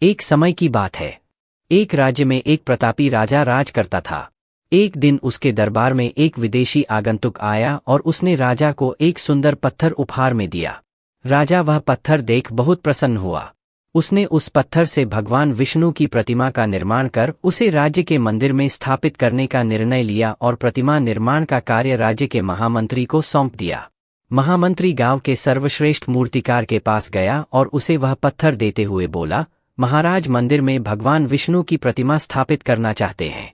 एक समय की बात है। एक राज्य में एक प्रतापी राजा राज करता था। एक दिन उसके दरबार में एक विदेशी आगंतुक आया और उसने राजा को एक सुंदर पत्थर उपहार में दिया। राजा वह पत्थर देख बहुत प्रसन्न हुआ। उसने उस पत्थर से भगवान विष्णु की प्रतिमा का निर्माण कर उसे राज्य के मंदिर में स्थापित करने का निर्णय लिया और प्रतिमा निर्माण का कार्य राज्य के महामंत्री को सौंप दिया। महामंत्री गांव के सर्वश्रेष्ठ मूर्तिकार के पास गया और उसे वह पत्थर देते हुए बोला, महाराज मंदिर में भगवान विष्णु की प्रतिमा स्थापित करना चाहते हैं।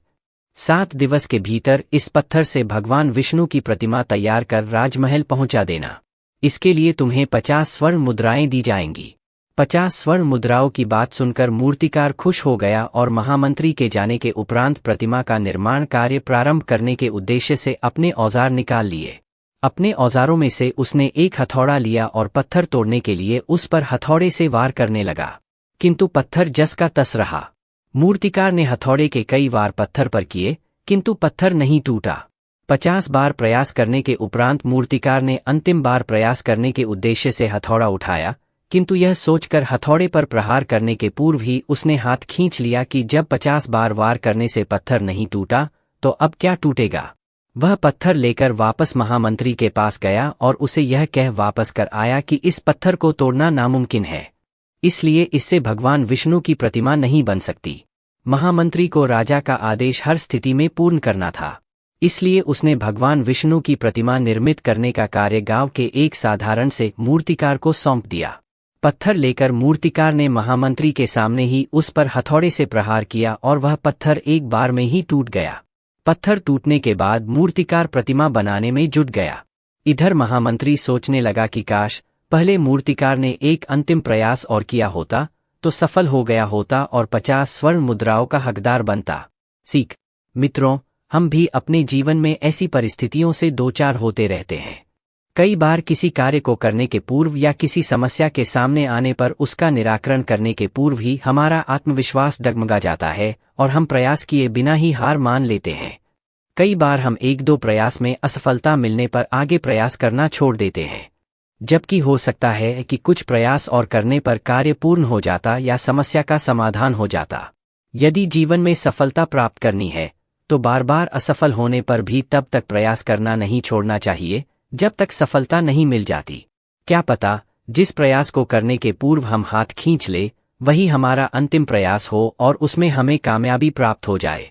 7 दिवस के भीतर इस पत्थर से भगवान विष्णु की प्रतिमा तैयार कर राजमहल पहुंचा देना। इसके लिए तुम्हें 50 स्वर्ण मुद्राएं दी जाएंगी। 50 स्वर्ण मुद्राओं की बात सुनकर मूर्तिकार खुश हो गया और महामंत्री के जाने के उपरांत प्रतिमा का निर्माण कार्य प्रारंभ करने के उद्देश्य से अपने औजार निकाल लिए। अपने औजारों में से उसने एक हथौड़ा लिया और पत्थर तोड़ने के लिए उस पर हथौड़े से वार करने लगा, किंतु पत्थर जस का तस रहा। मूर्तिकार ने हथौड़े के कई वार पत्थर पर किए, किंतु पत्थर नहीं टूटा। 50 बार प्रयास करने के उपरांत मूर्तिकार ने अंतिम बार प्रयास करने के उद्देश्य से हथौड़ा उठाया, किंतु यह सोचकर हथौड़े पर प्रहार करने के पूर्व ही उसने हाथ खींच लिया कि जब 50 बार वार करने से पत्थर नहीं टूटा तो अब क्या टूटेगा। वह पत्थर लेकर वापस महामंत्री के पास गया और उसे यह कह वापस कर आया कि इस पत्थर को तोड़ना नामुमकिन है, इसलिए इससे भगवान विष्णु की प्रतिमा नहीं बन सकती। महामंत्री को राजा का आदेश हर स्थिति में पूर्ण करना था, इसलिए उसने भगवान विष्णु की प्रतिमा निर्मित करने का कार्य गांव के एक साधारण से मूर्तिकार को सौंप दिया। पत्थर लेकर मूर्तिकार ने महामंत्री के सामने ही उस पर हथौड़े से प्रहार किया और वह पत्थर एक बार में ही टूट गया। पत्थर टूटने के बाद मूर्तिकार प्रतिमा बनाने में जुट गया। इधर महामंत्री सोचने लगा कि काश पहले मूर्तिकार ने एक अंतिम प्रयास और किया होता तो सफल हो गया होता और 50 स्वर्ण मुद्राओं का हकदार बनता। सीख मित्रों, हम भी अपने जीवन में ऐसी परिस्थितियों से दो चार होते रहते हैं। कई बार किसी कार्य को करने के पूर्व या किसी समस्या के सामने आने पर उसका निराकरण करने के पूर्व ही हमारा आत्मविश्वास डगमगा जाता है और हम प्रयास किए बिना ही हार मान लेते हैं। कई बार हम 1-2 प्रयास में असफलता मिलने पर आगे प्रयास करना छोड़ देते हैं, जबकि हो सकता है कि कुछ प्रयास और करने पर कार्य पूर्ण हो जाता या समस्या का समाधान हो जाता। यदि जीवन में सफलता प्राप्त करनी है तो बार बार असफल होने पर भी तब तक प्रयास करना नहीं छोड़ना चाहिए जब तक सफलता नहीं मिल जाती। क्या पता जिस प्रयास को करने के पूर्व हम हाथ खींच ले वही हमारा अंतिम प्रयास हो और उसमें हमें कामयाबी प्राप्त हो जाए।